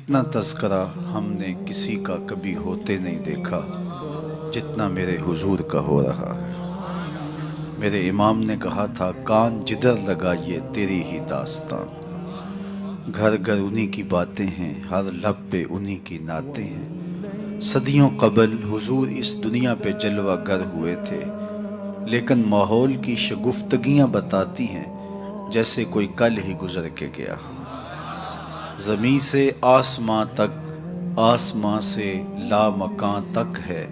اتنا تذکرہ ہم نے کسی کا کبھی ہوتے نہیں دیکھا جتنا میرے حضور کا ہو رہا ہے۔ میرے امام نے کہا تھا کان جدھر لگائیے تیری ہی داستان، گھر گھر انہی کی باتیں ہیں، ہر لب پہ انہی کی نعتیں ہیں۔ صدیوں قبل حضور اس دنیا پہ جلوہ گر ہوئے تھے، لیکن ماحول کی شگفتگیاں بتاتی ہیں جیسے کوئی کل ہی گزر کے گیا۔ زمیں سے آسماں تک، آسماں سے لامکاں تک ہے،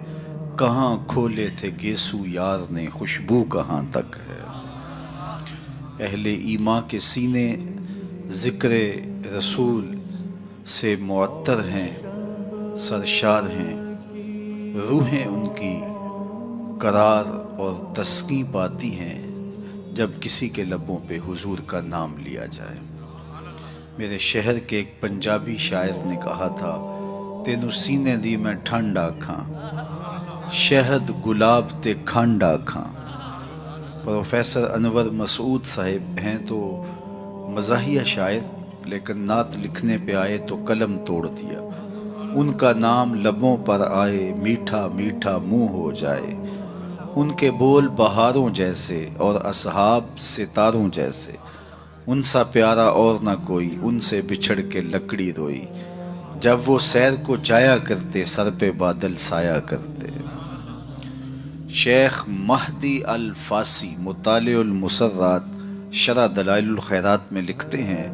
کہاں کھولے تھے گیسو یار نے، خوشبو کہاں تک ہے۔ اہل ایمان کے سینے ذکر رسول سے معطر ہیں، سرشار ہیں، روحیں ان کی قرار اور تسکین پاتی ہیں جب کسی کے لبوں پہ حضور کا نام لیا جائے۔ میرے شہر کے ایک پنجابی شاعر نے کہا تھا تینوں سینے دی میں ٹھنڈ آکھاں، شہد گلاب تے کھنڈ آکھاں۔ پروفیسر انور مسعود صاحب ہیں تو مزاحیہ شاعر، لیکن نعت لکھنے پہ آئے تو قلم توڑ دیا۔ ان کا نام لبوں پر آئے میٹھا میٹھا منہ ہو جائے، ان کے بول بہاروں جیسے اور اصحاب ستاروں جیسے، ان سا پیارا اور نہ کوئی، ان سے بچھڑ کے لکڑی روئی، جب وہ سیر کو جایا کرتے سر پہ بادل سایہ کرتے۔ شیخ مہدی الفاسی مطالع المسرات شرح دلائل الخیرات میں لکھتے ہیں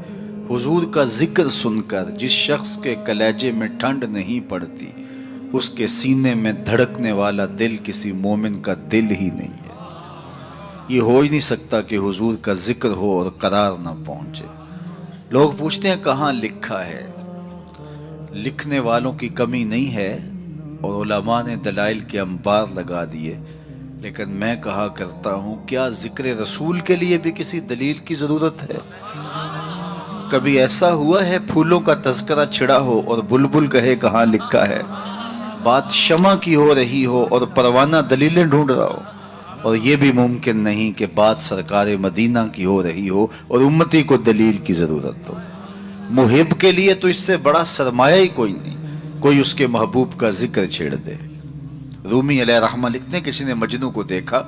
حضور کا ذکر سن کر جس شخص کے کلیجے میں ٹھنڈ نہیں پڑتی، اس کے سینے میں دھڑکنے والا دل کسی مومن کا دل ہی نہیں ہے۔ یہ ہو ہی نہیں سکتا کہ حضور کا ذکر ہو اور قرار نہ پہنچے۔ لوگ پوچھتے ہیں کہاں لکھا ہے؟ لکھنے والوں کی کمی نہیں ہے اور علماء نے دلائل کے انبار لگا دیے، لیکن میں کہا کرتا ہوں کیا ذکر رسول کے لیے بھی کسی دلیل کی ضرورت ہے؟ کبھی ایسا ہوا ہے پھولوں کا تذکرہ چھڑا ہو اور بلبل کہے کہاں لکھا ہے؟ بات شمع کی ہو رہی ہو اور پروانہ دلیلیں ڈھونڈ رہا ہو، اور یہ بھی ممکن نہیں کہ بات سرکار مدینہ کی ہو رہی ہو اور امتی کو دلیل کی ضرورت ہو۔ محب کے لیے تو اس سے بڑا سرمایہ ہی کوئی نہیں، کوئی اس کے محبوب کا ذکر چھیڑ دے۔ رومی علیہ رحمہ لکھتے ہیں کسی نے مجنوں کو دیکھا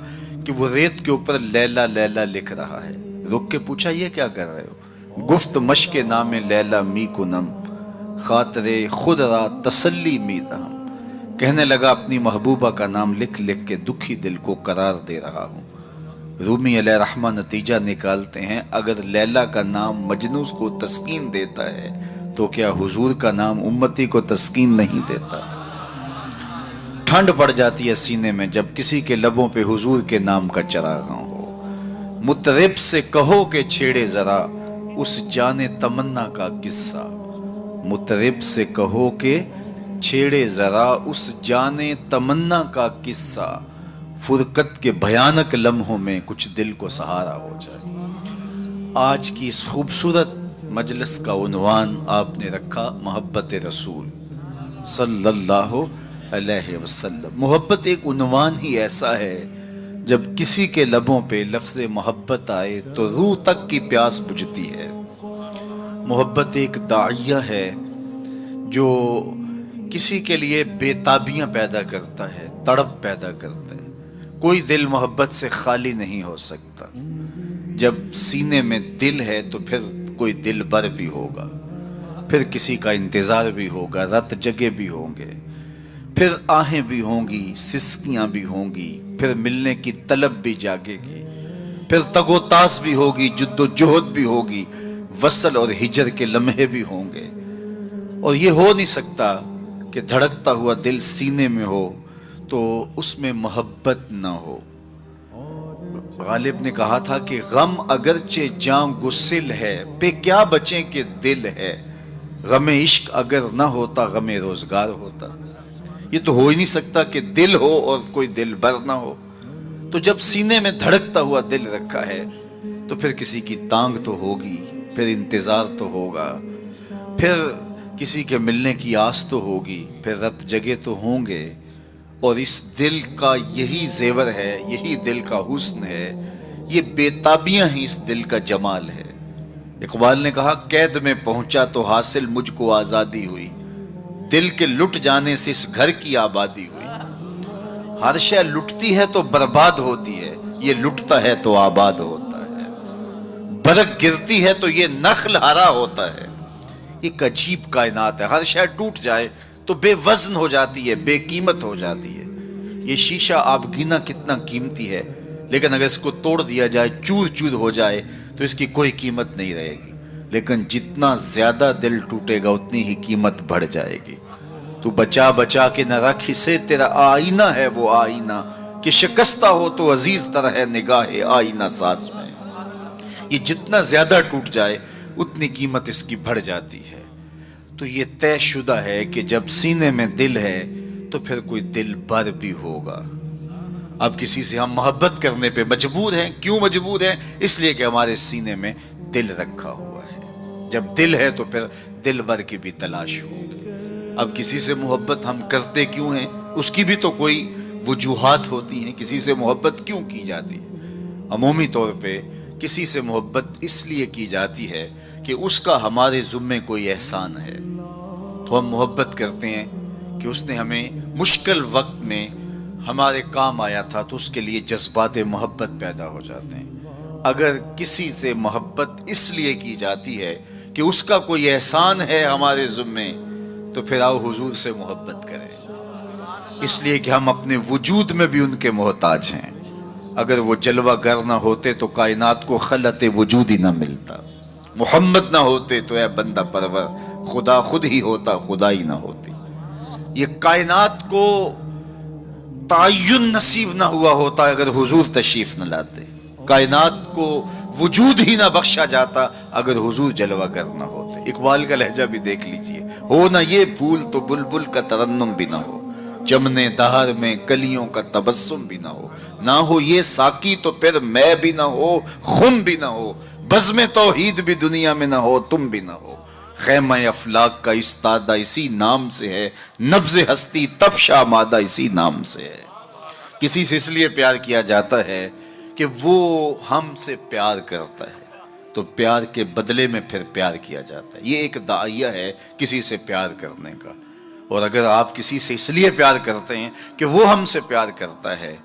کہ وہ ریت کے اوپر لیلا لیلا لکھ رہا ہے، رک کے پوچھا یہ کیا کر رہے ہو؟ گفت مشق نام لیلا می کنم، خاطر خود را تسلی می دہم۔ کہنے لگا اپنی محبوبہ کا نام لکھ لکھ کے دکھی دل کو قرار دے رہا ہوں۔ رومی علیہ رحمہ نتیجہ نکالتے ہیں اگر لیلا کا نام مجنوں کو تسکین دیتا ہے تو کیا حضور کا نام امتی کو تسکین نہیں دیتا؟ ٹھنڈ پڑ جاتی ہے سینے میں جب کسی کے لبوں پہ حضور کے نام کا چراغاں ہو۔ مطرب سے کہو کہ چھیڑے ذرا اس جان تمنا کا قصہ، مطرب سے کہو کہ چھیڑے ذرا اس جان تمنا کا قصہ، فرقت کے بھیانک لمحوں میں کچھ دل کو سہارا ہو جائے۔ آج کی اس خوبصورت مجلس کا عنوان آپ نے رکھا محبت رسول صلی اللہ علیہ وسلم۔ محبت ایک عنوان ہی ایسا ہے جب کسی کے لبوں پہ لفظ محبت آئے تو روح تک کی پیاس بجھتی ہے۔ محبت ایک داعیہ ہے جو کسی کے لیے بے تابیاں پیدا کرتا ہے، تڑپ پیدا کرتا ہے۔ کوئی دل محبت سے خالی نہیں ہو سکتا۔ جب سینے میں دل ہے تو پھر کوئی دل بر بھی ہوگا، پھر کسی کا انتظار بھی ہوگا، رت جگے بھی ہوں گے، پھر آہیں بھی ہوں گی، سسکیاں بھی ہوں گی، پھر ملنے کی طلب بھی جاگے گی، پھر تگ و تاس بھی ہوگی، جد و جہد بھی ہوگی، وصل اور ہجر کے لمحے بھی ہوں گے۔ اور یہ ہو نہیں سکتا کہ دھڑکتا ہوا دل سینے میں ہو تو اس میں محبت نہ ہو۔ غالب نے کہا تھا کہ غم اگرچہ جاں گسل ہے، پہ کیا بچیں کہ دل ہے، غم عشق اگر نہ ہوتا غم روزگار ہوتا۔ یہ تو ہو ہی نہیں سکتا کہ دل ہو اور کوئی دل بر نہ ہو۔ تو جب سینے میں دھڑکتا ہوا دل رکھا ہے تو پھر کسی کی تانگ تو ہوگی، پھر انتظار تو ہوگا، پھر کسی کے ملنے کی آس تو ہوگی، پھر رت جگے تو ہوں گے۔ اور اس دل کا یہی زیور ہے، یہی دل کا حسن ہے، یہ بے تابیاں ہی اس دل کا جمال ہے۔ اقبال نے کہا قید میں پہنچا تو حاصل مجھ کو آزادی ہوئی، دل کے لٹ جانے سے اس گھر کی آبادی ہوئی۔ ہر شے لٹتی ہے تو برباد ہوتی ہے، یہ لٹتا ہے تو آباد ہوتا ہے۔ برق گرتی ہے تو یہ نخل ہرا ہوتا ہے۔ ایک عجیب کائنات ہے، ہر شے ٹوٹ جائے تو بے وزن ہو جاتی ہے، بے قیمت ہو جاتی ہے۔ یہ شیشہ آپ گینا کتنا قیمتی ہے، لیکن اگر اس کو توڑ دیا جائے، چور چور ہو جائے تو اس کی کوئی قیمت نہیں رہے گی، لیکن جتنا زیادہ دل ٹوٹے گا اتنی ہی قیمت بڑھ جائے گی۔ تو بچا بچا کے نہ رکھ اسے، تیرا آئینہ ہے وہ آئینہ کہ شکستہ ہو تو عزیز تر ہے نگاہ آئینہ ساز میں۔ یہ جتنا زیادہ ٹوٹ جائے اتنی قیمت اس کی بڑھ جاتی ہے۔ تو یہ طے شدہ ہے کہ جب سینے میں دل ہے تو پھر کوئی دل بر بھی ہوگا۔ اب کسی سے ہم محبت کرنے پہ مجبور ہیں، کیوں مجبور ہیں؟ اس لیے کہ ہمارے سینے میں دل رکھا ہوا ہے۔ جب دل ہے تو پھر دل بر کی بھی تلاش ہوگی۔ اب کسی سے محبت ہم کرتے کیوں ہیں؟ اس کی بھی تو کوئی وجوہات ہوتی ہیں، کسی سے محبت کیوں کی جاتی ہے؟ عمومی طور پہ کسی سے محبت اس لیے کی جاتی ہے کہ اس کا ہمارے ذمے کوئی احسان ہے، تو ہم محبت کرتے ہیں کہ اس نے ہمیں مشکل وقت میں ہمارے کام آیا تھا، تو اس کے لیے جذبات محبت پیدا ہو جاتے ہیں۔ اگر کسی سے محبت اس لیے کی جاتی ہے کہ اس کا کوئی احسان ہے ہمارے ذمے، تو پھر آؤ حضور سے محبت کریں، اس لیے کہ ہم اپنے وجود میں بھی ان کے محتاج ہیں۔ اگر وہ جلوہ گر نہ ہوتے تو کائنات کو خلعت وجود ہی نہ ملتا، محمد نہ ہوتے تو اے بندہ پرور خدا خود ہی ہوتا، خدا ہی نہ ہوتی۔ یہ کائنات کو تعین نصیب نہ ہوا ہوتا اگر حضور تشریف نہ لاتے، کائنات کو وجود ہی نہ بخشا جاتا اگر حضور جلوہ گر نہ ہوتے۔ اقبال کا لہجہ بھی دیکھ لیجئے، ہو نہ یہ پھول تو بلبل کا ترنم بھی نہ ہو، چمنے دہر میں کلیوں کا تبسم بھی نہ ہو، نہ ہو یہ ساقی تو پھر میں بھی نہ ہو، خم بھی نہ ہو، بزم توحید بھی دنیا میں نہ ہو، تم بھی نہ ہو۔ خیمہ افلاک کا استادہ اسی نام سے ہے، نبض ہستی تب شامادہ اسی نام سے ہے۔ کسی سے اس لیے پیار کیا جاتا ہے کہ وہ ہم سے پیار کرتا ہے، تو پیار کے بدلے میں پھر پیار کیا جاتا ہے۔ یہ ایک داعیہ ہے کسی سے پیار کرنے کا۔ اور اگر آپ کسی سے اس لیے پیار کرتے ہیں کہ وہ ہم سے پیار کرتا ہے،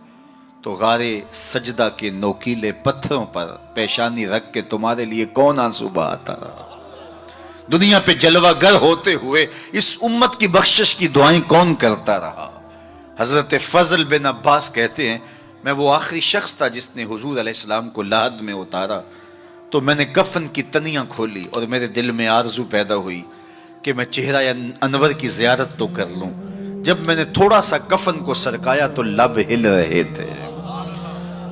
تو غار سجدہ کے نوکیلے پتھروں پر پیشانی رکھ کے تمہارے لیے کون آنسو بہاتا رہا؟ دنیا پہ جلوہ گر ہوتے ہوئے اس امت کی بخشش کی دعائیں کون کرتا رہا؟ حضرت فضل بن عباس کہتے ہیں، میں وہ آخری شخص تھا جس نے حضور علیہ السلام کو لحد میں اتارا، تو میں نے کفن کی تنیاں کھولی اور میرے دل میں آرزو پیدا ہوئی کہ میں چہرہ انور کی زیارت تو کر لوں۔ جب میں نے تھوڑا سا کفن کو سرکایا تو لب ہل رہے تھے،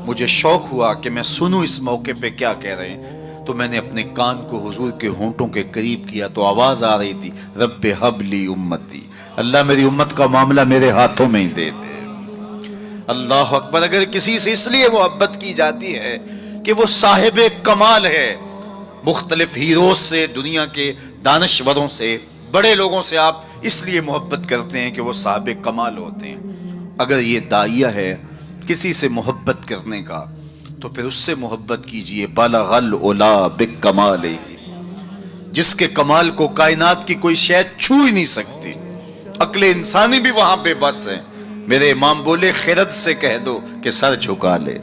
مجھے شوق ہوا کہ میں سنوں اس موقع پہ کیا کہہ رہے ہیں، تو میں نے اپنے کان کو حضور کے ہونٹوں کے قریب کیا تو آواز آ رہی تھی، رب حب لی امتی، اللہ میری امت کا معاملہ میرے ہاتھوں میں ہی دے دے۔ اللہ اکبر۔ اگر کسی سے اس لیے محبت کی جاتی ہے کہ وہ صاحب کمال ہے، مختلف ہیروز سے، دنیا کے دانشوروں سے، بڑے لوگوں سے آپ اس لیے محبت کرتے ہیں کہ وہ صاحب کمال ہوتے ہیں۔ اگر یہ داعیہ ہے کسی سے محبت کرنے کا، تو پھر اس سے محبت کیجئے۔ بالغ العلا بکمالہ، جس کے کمال کو کائنات کی کوئی شے چھو ہی نہیں سکتی، عقل انسانی بھی وہاں پہ بس ہے۔ میرے امام بولے، خرد سے کہہ دو کہ سر جھکا لے،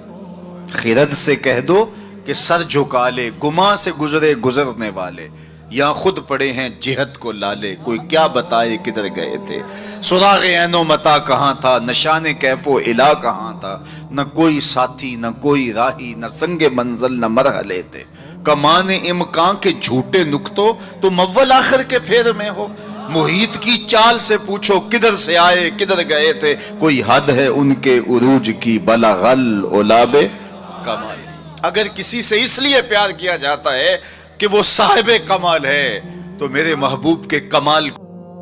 خرد سے کہہ دو کہ سر جھکا لے، گماں سے گزرے گزرنے والے، یا خود پڑے ہیں جہت کو لالے، کوئی کیا بتائے کدھر گئے تھے، سراغ عین و متا کہاں تھا، نشان کیف و الہ کہاں تھا، نہ کوئی ساتھی نہ کوئی راہی، نہ سنگ منزل نہ مرحلے تھے، کمان امکان کے جھوٹے نکتوں تم اول آخر کے پھیر میں ہو، محیط کی چال سے پوچھو کدھر سے آئے کدھر گئے تھے، کوئی حد ہے ان کے عروج کی، بلغ العلا بکمال۔ اگر کسی سے اس لیے پیار کیا جاتا ہے کہ وہ صاحب کمال ہے، تو میرے محبوب کے کمال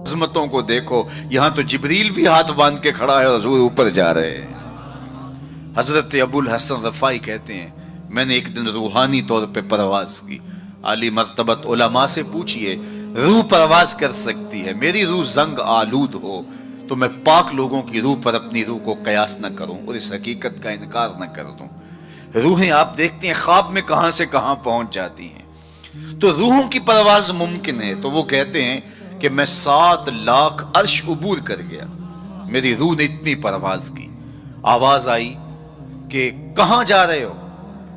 عظمتوں کو دیکھو، یہاں تو جبریل بھی ہاتھ باندھ کے کھڑا ہے اور حضور اوپر جا رہے ہیں۔ حضرت ابو الحسن رفاعی کہتے ہیں، میں نے ایک دن روحانی طور پہ پرواز کی، عالی مرتبت علماء سے پوچھئے، روح پرواز کر سکتی ہے، میری روح زنگ آلود ہو تو میں پاک لوگوں کی روح پر اپنی روح کو قیاس نہ کروں اور اس حقیقت کا انکار نہ کر دوں۔ روحیں آپ دیکھتے ہیں خواب میں کہاں سے کہاں پہنچ جاتی ہیں، تو روحوں کی پرواز ممکن ہے. تو وہ کہتے ہیں کہ میں 7 لاکھ عرش عبور کر گیا, میری روح نے اتنی پرواز کی. آواز آئی کہ کہاں جا رہے ہو؟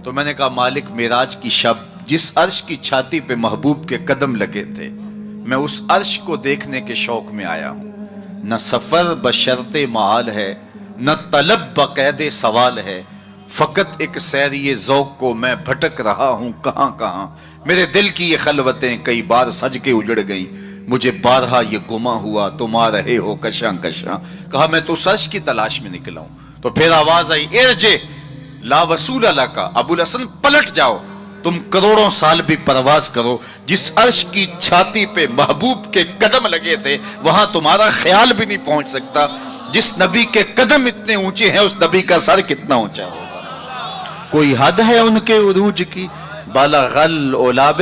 تو میں نے کہا مالک معراج کی شب جس عرش کی چھاتی پہ محبوب کے قدم لگے تھے, میں اس عرش کو دیکھنے کے شوق میں آیا ہوں. نہ سفر بشرط محال ہے, نہ طلب بقید سوال ہے, فقط ایک سیری ذوق کو میں بھٹک رہا ہوں کہاں کہاں. میرے دل کی یہ خلوتیں کئی بار سج کے اجڑ گئیں, مجھے بارہا یہ گما ہوا تم آ رہے ہو کشاں کشاں. کہا میں تو سچ کی تلاش میں نکلا ہوں. تو پھر آواز آئی ارجے لا وصول لکا, ابو الحسن پلٹ جاؤ, تم کروڑوں سال بھی پرواز کرو, جس عرش کی چھاتی پہ محبوب کے قدم لگے تھے وہاں تمہارا خیال بھی نہیں پہنچ سکتا. جس نبی کے قدم اتنے اونچے ہیں اس نبی کا سر کتنا اونچا ہوگا. کوئی حد ہے ان کے عروج کی, بالغ العلاب.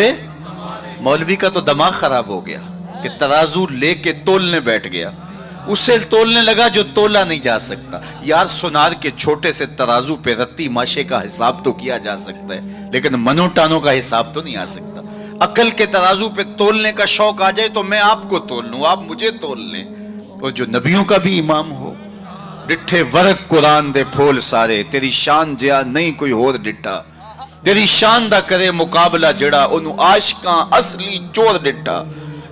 مولوی کا تو دماغ خراب ہو گیا کہ ترازو لے کے تولنے بیٹھ گیا, اسے تولنے لگا جو تولا نہیں جا سکتا. یار سونار کے چھوٹے سے ترازو پہ رتی ماشے کا حساب تو کیا جا سکتا ہے, لیکن منو ٹانوں کا حساب تو نہیں آ سکتا. عقل کے ترازو پہ تولنے کا شوق آ جائے تو میں آپ کو تول لوں, آپ مجھے تول لیں. اور جو نبیوں کا بھی امام ہو, ڈٹھے ورق قرآن دے پھول سارے, تیری شان جیا نہیں کوئی ہور ڈٹھا, تیری شان دا کرے مقابلہ جڑا انہوں عاشقاں اصلی چور ڈٹھا.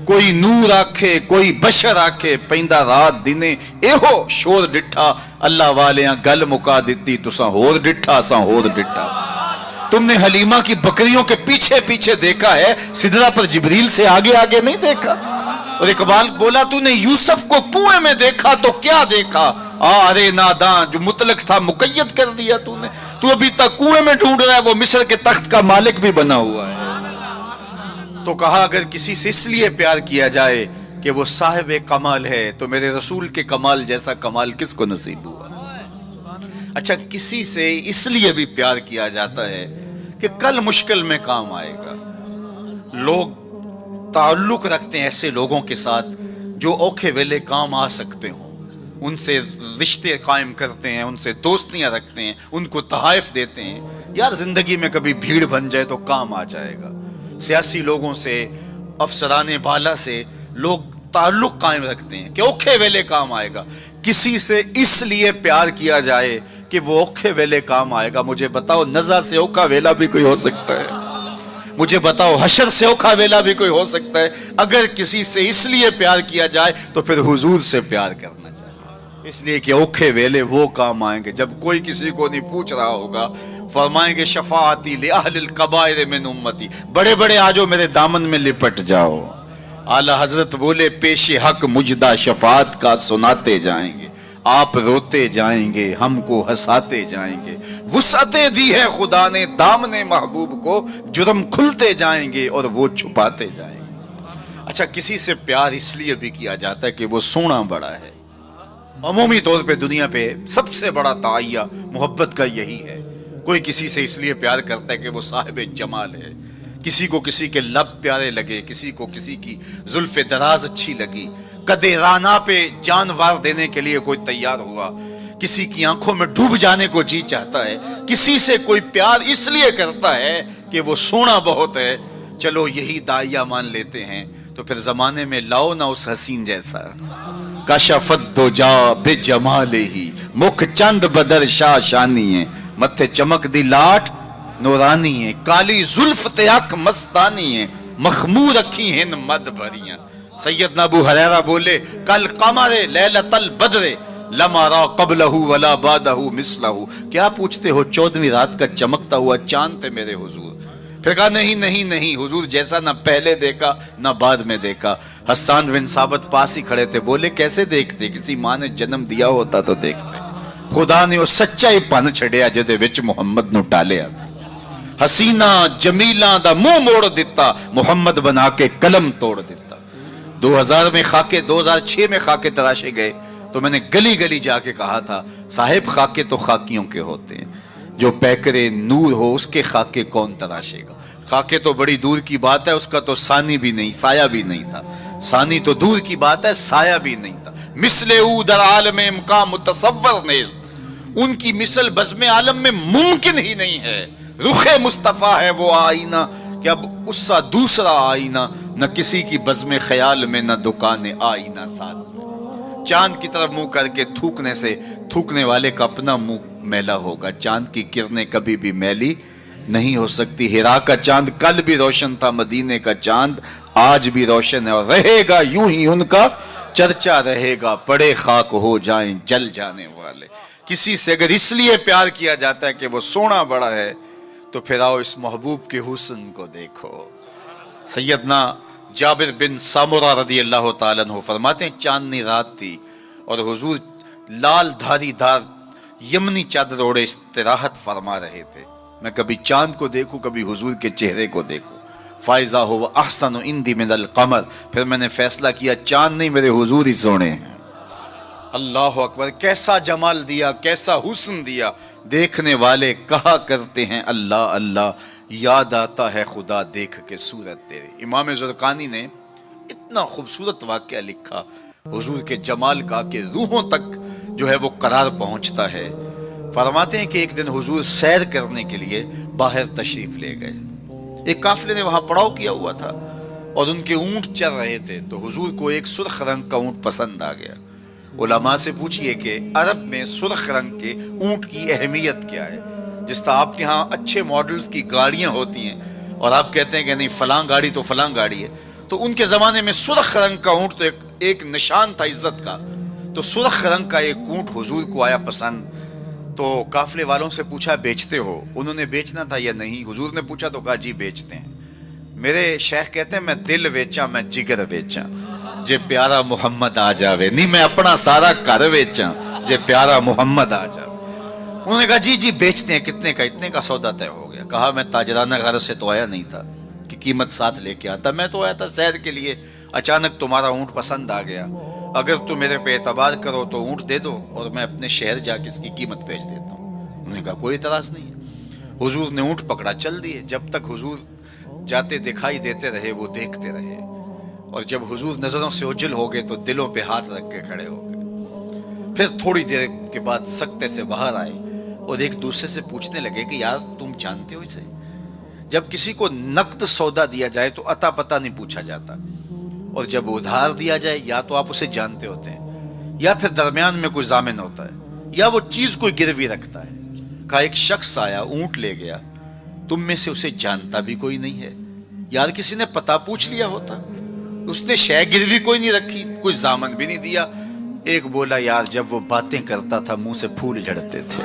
کوئی نور آکھے کوئی بشر آکھے, پیندا رات دینے ایہو شور ڈٹھا. اللہ والیاں گل مکا دیتی تساں ہور ڈٹھا ساں ہور ڈٹھا. تم نے حلیمہ کی بکریوں کے پیچھے پیچھے دیکھا ہے, سدرہ پر جبریل سے آگے آگے نہیں دیکھا. اور اقبال بولا تو نے یوسف کو کنویں میں دیکھا تو کیا دیکھا, ارے ناداں جو مطلق تھا مقید کر دیا تو نے. تو ابھی تک کنویں میں ڈھونڈ رہا ہے, وہ مصر کے تخت کا مالک بھی بنا ہوا ہے. تو کہا اگر کسی سے اس لیے پیار کیا جائے کہ وہ صاحب کمال ہے تو میرے رسول کے کمال جیسا کمال کس کو نصیب ہوا. اچھا کسی سے اس لیے بھی پیار کیا جاتا ہے کہ کل مشکل میں کام آئے گا. لوگ تعلق رکھتے ہیں ایسے لوگوں کے ساتھ جو اوکھے ویلے کام آ سکتے ہوں, ان سے رشتے قائم کرتے ہیں, ان سے دوستیاں رکھتے ہیں, ان کو تحائف دیتے ہیں. یار زندگی میں کبھی بھیڑ بن جائے تو کام آ جائے گا. سیاسی لوگوں سے, افسران بالا سے لوگ تعلق قائم رکھتے ہیں کہ اوکھے ویلے کام آئے گا. کسی سے اس لیے پیار کیا جائے کہ وہ اوکھے ویلے کام آئے گا. مجھے بتاؤ نزا سے اوکھا ویلا بھی کوئی ہو سکتا ہے؟ مجھے بتاؤ حشر سے اوکھا ویلا بھی کوئی ہو سکتا ہے؟ اگر کسی سے اس لیے پیار کیا جائے تو پھر حضور سے پیار کرنا چاہیے, اس لیے کہ اوکھے ویلے وہ کام آئیں گے جب کوئی کسی کو نہیں پوچھ رہا ہوگا. فرمائیں گے شفاعتی لأہل القبائر من امتی, بڑے بڑے آجو میرے دامن میں لپٹ جاؤ. اعلی حضرت بولے پیش حق مجدہ شفاعت کا سناتے جائیں گے, آپ روتے جائیں گے ہم کو ہنساتے جائیں گے. وسعتیں دی ہے خدا نے دامن محبوب کو, جرم کھلتے جائیں گے اور وہ چھپاتے جائیں گے. اچھا کسی سے پیار اس لیے بھی کیا جاتا ہے کہ وہ سونا بڑا ہے. عمومی طور پہ دنیا پہ سب سے بڑا تعیہ محبت کا یہی ہے. کوئی کسی سے اس لیے پیار کرتا ہے کہ وہ صاحب جمال ہے, کسی کو کسی کے لب پیارے لگے, کسی کو کسی کی زلف دراز اچھی لگی, قدِ رانا پہ جان وار دینے کے لیے کوئی تیار ہوا, کسی کی آنکھوں میں ڈوب جانے کو جی چاہتا ہے. کسی سے کوئی پیار اس لیے کرتا ہے کہ وہ سونا بہت ہے. چلو یہی داعیہ مان لیتے ہیں تو پھر زمانے میں لاؤ نہ اس حسین جیسا. کشفت دو جا بے جمال ہی, مکھ چند بدر شاہ شانی ہے, متھے چمک دی لاٹ نورانی ہے, کالی زلف تیاک مستانی ہے, مخمور اکھی ہن مد بھریاں. سیدنا ابو ہریرہ بولے کل قمر لیلۃ البدر لما را قبلہ ولا بعدہ مثلہ. کیا پوچھتے ہو 14ویں رات کا چمکتا ہوا چاند تھے میرے حضور. پھر کہا نہیں نہیں نہیں, حضور جیسا نہ پہلے دیکھا نہ بعد میں دیکھا. حسان بن ثابت پاس ہی کھڑے تھے, بولے کیسے دیکھتے, کسی ماں نے جنم دیا ہوتا تو دیکھتے. خدا نے وہ سچا ہی پن چھڑیا جدے وچ محمد نو ڈالیا. حسینہ جمیلاں دا منہ موڑ دیتا, محمد بنا کے قلم توڑ دیتا. 2000 میں خاکے, 2006 میں خاکے تراشے گئے تو میں نے گلی گلی جا کے کہا تھا صاحب خاکے تو خاکیوں کے ہوتے ہیں, جو پیکرے نور ہو اس کے خاکے کون تراشے گا. خاکے تو بڑی دور کی بات ہے, اس کا تو ثانی بھی نہیں سایہ بھی نہیں تھا. ثانی تو دور کی بات ہے, سایہ بھی نہیں تھا. مثل او در عالم امکان متصور نیست, ان کی مثل بزم عالم میں ممکن ہی نہیں ہے. رخ مصطفیٰ ہے وہ آئینہ کہ اب اس سا دوسرا آئینہ نہ کسی کی بزم خیال میں، نہ دکان آئینہ ساز میں۔ چاند کی طرف منہ کر کے تھوکنے سے تھوکنے والے کا اپنا منہ میلا ہوگا۔ چاند کی کرنیں کبھی بھی میلی نہیں ہو سکتی۔ ہیرا کا چاند کل بھی روشن تھا، مدینے کا چاند آج بھی روشن ہے، اور رہے گا یوں ہی ان کا چرچا رہے گا، پڑے خاک ہو جائیں جل جانے والے۔ کسی سے اگر اس لیے پیار کیا جاتا ہے کہ وہ سونا بڑا ہے، تو پھر آؤ اس محبوب کے حسن کو دیکھو۔ سیدنا جابر بن سامورہ رضی اللہ تعالیٰ عنہ فرماتے ہیں چاندنی رات تھی اور حضور لال دھاری دار یمنی چادر اوڑے استراحت فرما رہے تھے۔ میں کبھی چاند کو دیکھوں، کبھی حضور کے چہرے کو دیکھوں۔ فائزہ ہو وہ احسن عندی من القمر، پھر میں نے فیصلہ کیا چاند نہیں، میرے حضور ہی سونے ہیں۔ اللہ اکبر، کیسا جمال دیا، کیسا حسن دیا۔ دیکھنے والے کہا کرتے ہیں اللہ اللہ، یاد آتا ہے خدا دیکھ کے صورت تیری۔ امام زرقانی نے اتنا خوبصورت واقعہ لکھا حضور کے جمال کا کہ روحوں تک جو ہے وہ قرار پہنچتا ہے۔ فرماتے ہیں کہ ایک دن حضور سیر کرنے کے لیے باہر تشریف لے گئے۔ ایک قافلے نے وہاں پڑاؤ کیا ہوا تھا اور ان کے اونٹ چل رہے تھے، تو حضور کو ایک سرخ رنگ کا اونٹ پسند آ گیا۔ علماء سے پوچھئے کہ عرب میں سرخ رنگ کے اونٹ کی اہمیت کیا ہے؟ جس طرح آپ کے ہاں اچھے ماڈلز کی گاڑیاں ہوتی ہیں اور آپ کہتے ہیں کہ نہیں فلاں گاڑی تو فلاں گاڑی ہے، تو ان کے زمانے میں سرخ رنگ کا اونٹ تو ایک نشان تھا عزت کا۔ تو سرخ رنگ کا ایک اونٹ حضور کو آیا پسند، تو قافلے والوں سے پوچھا بیچتے ہو؟ انہوں نے بیچنا تھا یا نہیں؟ حضور نے پوچھا تو کہا جی بیچتے ہیں۔ میرے شیخ کہتے ہیں میں دل ویچا، میں جگر ویچا جے پیارا محمد آ جاوے، نہیں میں اپنا سارا گھر ویچا جے پیارا محمد آ جاوے۔ انہوں نے کہا جی بیچتے ہیں، کتنے کا؟ اتنے کا سودا طے ہو گیا۔ کہا میں تاجرانہ غرض سے تو آیا نہیں تھا کہ قیمت ساتھ لے کے آتا، میں تو آیا تھا سیر کے لیے، اچانک تمہارا اونٹ پسند آ گیا، اگر تم میرے پہ اعتبار کرو تو اونٹ دے دو اور میں اپنے شہر جا کے اس کی قیمت بیچ دیتا ہوں۔ انہوں نے کہا کوئی اعتراض نہیں ہے۔ حضور نے اونٹ پکڑا، چل دیے۔ جب تک حضور جاتے دکھائی دیتے رہے وہ دیکھتے رہے، اور جب حضور نظروں سے اوجھل ہو گئے تو دلوں پہ ہاتھ رکھ کے کھڑے ہو گئے۔ پھر تھوڑی دیر کے بعد سکتے سے باہر آئے اور ایک دوسرے سے پوچھنے لگے کہ یار تم جانتے ہو اسے؟ جب کسی کو نقد سودا دیا جائے تو عطا پتہ نہیں پوچھا جاتا، اور جب ادھار دیا جائے یا تو آپ اسے جانتے ہوتے ہیں یا پھر درمیان میں کوئی ضامن ہوتا ہے یا وہ چیز کوئی گروی رکھتا ہے۔ کہا ایک شخص آیا اونٹ لے گیا، تم میں سے اسے جانتا بھی کوئی نہیں ہے؟ یار کسی نے پتہ پوچھ لیا ہوتا، اس نے شے گروی کوئی نہیں رکھی، کوئی ضامن بھی نہیں دیا۔ ایک بولا یار جب وہ باتیں کرتا تھا منہ سے پھول جھڑتے تھے،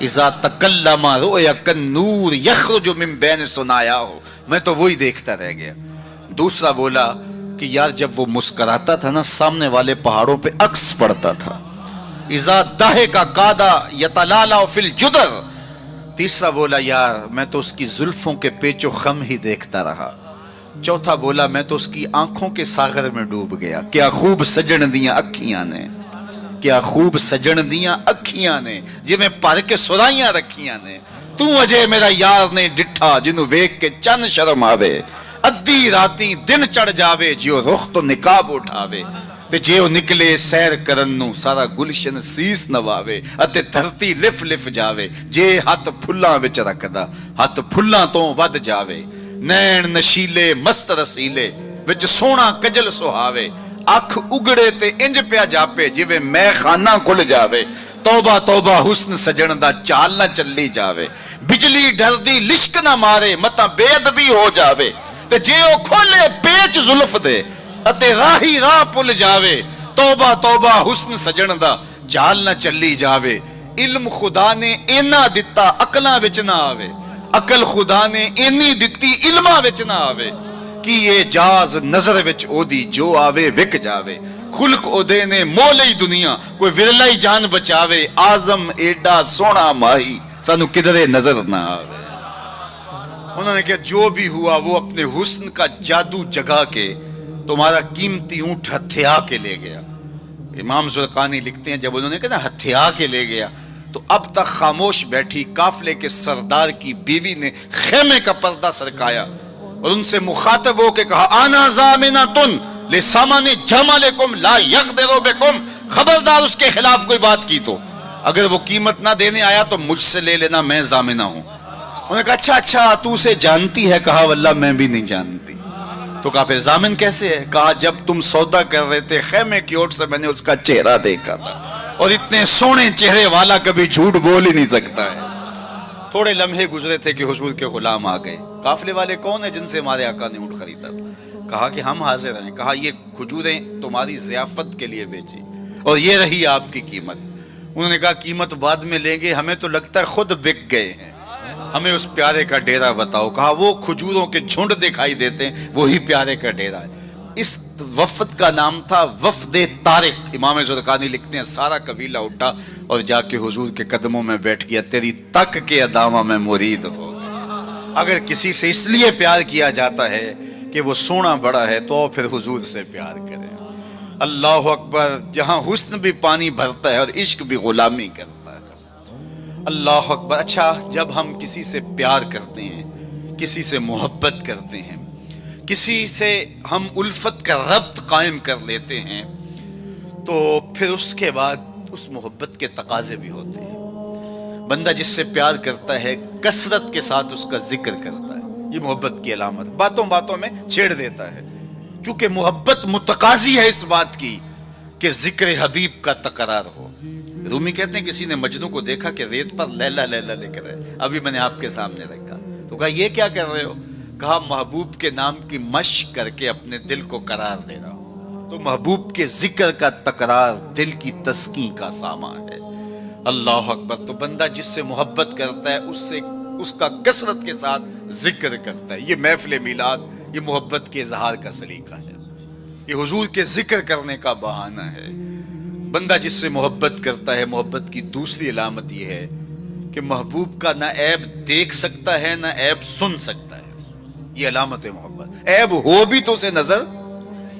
اذا تکلم رؤیا کالنور یخرج من بین ثنایاہ، میں تو وہی دیکھتا رہ گیا۔ دوسرا بولا کہ یار جب وہ مسکراتا تھا نا سامنے والے پہاڑوں پہ عکس پڑتا تھا، اذا ضحک کاد یتلالع فی الجدر۔ تیسرا بولا یار میں تو اس کی زلفوں کے پیچ و خم ہی دیکھتا رہا۔ چوتھا بولا میں تو اس کی آنکھوں کے ساغر میں ڈوب گیا، کیا خوب سجن دیاں اکھیاں نے، کیا خوب سجن دیاں اکھیاں نے، جی میں پر کے سرائیاں رکھیاں نے، تو اجے میرا یار نے ڈٹھا جنوں ویک کے چن شرم آوے، ادھی راتی دن چڑھ جاوے جیو رخ تو نقاب اٹھاوے، تے جیو نکلے سیر کرن نو سارا گلشن سیس نواوے، اتے دھرتی لف لف جاوے، جے ہاتھ پھلاں وچ رکھدا ہاتھ پھلاں تو ود جاوے، نین نشیلے مست رسیلے وچ سونا کجل سہاوے، اکھ اگڑے تے انج پیا جاپے جویں میں خانہ کھل جاوے، توبہ توبہ حسن سجن دا چال نہ چلی جاوے، بجلی ڈر دی لشک نہ مارے متا بے ادبی ہو جاوے، تے جے او کھولے پیچ زلف دے اتے راہی راہ پل جاوے، توبہ توبہ حسن سجن دا چال نہ چلی جاوے۔ علم خدا نے اینا دتا عقلاں وچ نہ آوے، عقل خدا نے اینی دتی علماں وچ نہ آوے، کہ یہ جاز نظر وچ او دی جو آوے وک جاوے، خلق او دے نے مولئی دنیا کوئی ورلائی جان بچاوے، آزم ایڈا سونا ماہی سانو کدرے نظر نہ آوے۔ انہوں نے کہا جو بھی ہوا وہ اپنے حسن کا جادو جگا کے تمہارا قیمتی اونٹ ہتھیا کے لے گیا۔ امام زرقانی لکھتے ہیں جب انہوں نے کہا ہتھیا کے لے گیا تو اب تک خاموش بیٹھی قافلے کے سردار کی بیوی نے خیمے کا پردہ سرکایا اور ان سے مخاطب ہو کے کہا آنا ضامنۃ لثمن جملکم لا یقدر بکم، خبردار اس کے خلاف کوئی بات کی تو اگر وہ قیمت نہ دینے آیا تو مجھ سے لے لینا، میں ضامنہ ہوں۔ انہوں نے کہا اچھا تو اسے جانتی ہے؟ کہا واللہ میں بھی نہیں جانتی۔ تو کہا پھر ضامن کیسے ہے؟ کہا جب تم سودا کر رہے تھے خیمے کی اوٹ سے میں نے اس کا چہرہ دیکھا تھا، اور اتنے سونے چہرے والا کبھی جھوٹ بول ہی نہیں سکتا ہے۔ تھوڑے لمحے گزرے تھے کہ حضور کے غلام آ گئے۔ قافلے والے کون ہیں جن سے ہمارے آقا نے اونٹ خریدا؟ کہا کہ ہم حاضر ہیں۔ کہا یہ کھجوریں تمہاری ضیافت کے لیے بیچی اور یہ رہی آپ کی قیمت۔ انہوں نے کہا قیمت بعد میں لیں گے، ہمیں تو لگتا ہے خود بک گئے ہیں، ہمیں اس پیارے کا ڈیرہ بتاؤ۔ کہا وہ کھجوروں کے جھنڈ دکھائی دیتے ہیں وہی پیارے کا ڈیرہ ہے۔ اس وفد کا نام تھا وفد طارق۔ امام زرقانی لکھتے ہیں سارا قبیلہ اٹھا اور جا کے حضور کے قدموں میں بیٹھ گیا، تیری تک کے ادامہ میں مرید ہو گئے۔ اگر کسی سے اس لیے پیار کیا جاتا ہے کہ وہ سونا بڑا ہے تو پھر حضور سے پیار کریں۔ اللہ اکبر، جہاں حسن بھی پانی بھرتا ہے اور عشق بھی غلامی کرتا ہے۔ اللہ اکبر۔ اچھا جب ہم کسی سے پیار کرتے ہیں، کسی سے محبت کرتے ہیں، کسی سے ہم الفت کا ربط قائم کر لیتے ہیں تو پھر اس کے بعد اس محبت کے تقاضے بھی ہوتے ہیں۔ بندہ جس سے پیار کرتا ہے کثرت کے ساتھ اس کا ذکر کرتا ہے، یہ محبت کی علامت، باتوں باتوں میں چھیڑ دیتا ہے، چونکہ محبت متقاضی ہے اس بات کی کہ ذکر حبیب کا تکرار ہو۔ رومی کہتے ہیں کسی نے مجنو کو دیکھا کہ ریت پر لیلا لیلا لکھ رہا ہے، ابھی میں نے آپ کے سامنے رکھا، تو کہا یہ کیا کر رہے ہو؟ کہا محبوب کے نام کی مشق کر کے اپنے دل کو قرار دے رہا ہوں۔ تو محبوب کے ذکر کا تکرار دل کی تسکین کا سامان ہے۔ اللہ اکبر۔ تو بندہ جس سے محبت کرتا ہے اس کا کثرت کے ساتھ ذکر کرتا ہے۔ یہ محفل میلاد یہ محبت کے اظہار کا سلیقہ ہے، یہ حضور کے ذکر کرنے کا بہانہ ہے۔ بندہ جس سے محبت کرتا ہے، محبت کی دوسری علامت یہ ہے کہ محبوب کا نہ عیب دیکھ سکتا ہے نہ عیب سن سکتا ہے، یہ علامت ہے محبت۔ عیب ہو بھی تو اسے نظر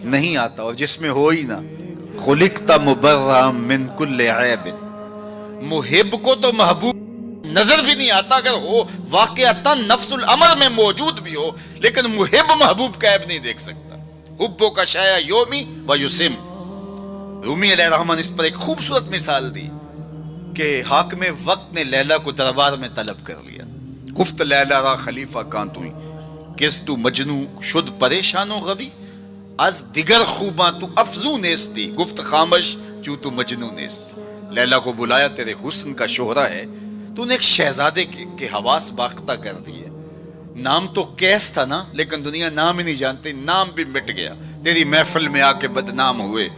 نہیں آتا، اور جس میں ہو ہی نہ، خلقت مبرأ من کل عیب، محب کو تو محبوب نظر بھی نہیں آتا، اگر ہو واقعتا نفس الامر میں موجود بھی ہو، لیکن محب محبوب کا عیب نہیں دیکھ سکتا۔ حبو کا شایا یومی و یسم۔ رومی علیہ الرحمن اس پر ایک خوبصورت مثال دی کہ حاکم وقت نے لیلا کو دربار میں طلب کر لیا۔ گفت لیلا را خلیفہ کان توئی، کس تو مجنو شد پریشان و غوی، از دیگر خوباں تو افزو نیستی، گفت خامش چوں تو مجنو نیستی۔ لیلا کو بلایا، تیرے حسن کا شہرہ ہے، تو نے ایک شہزادے کے حواس باختہ کر دیے۔ نام تو کیس تھا نا، لیکن دنیا نام ہی نہیں جانتی، نام بھی مٹ گیا، تیری محفل میں آ کے بدنام ہوئے،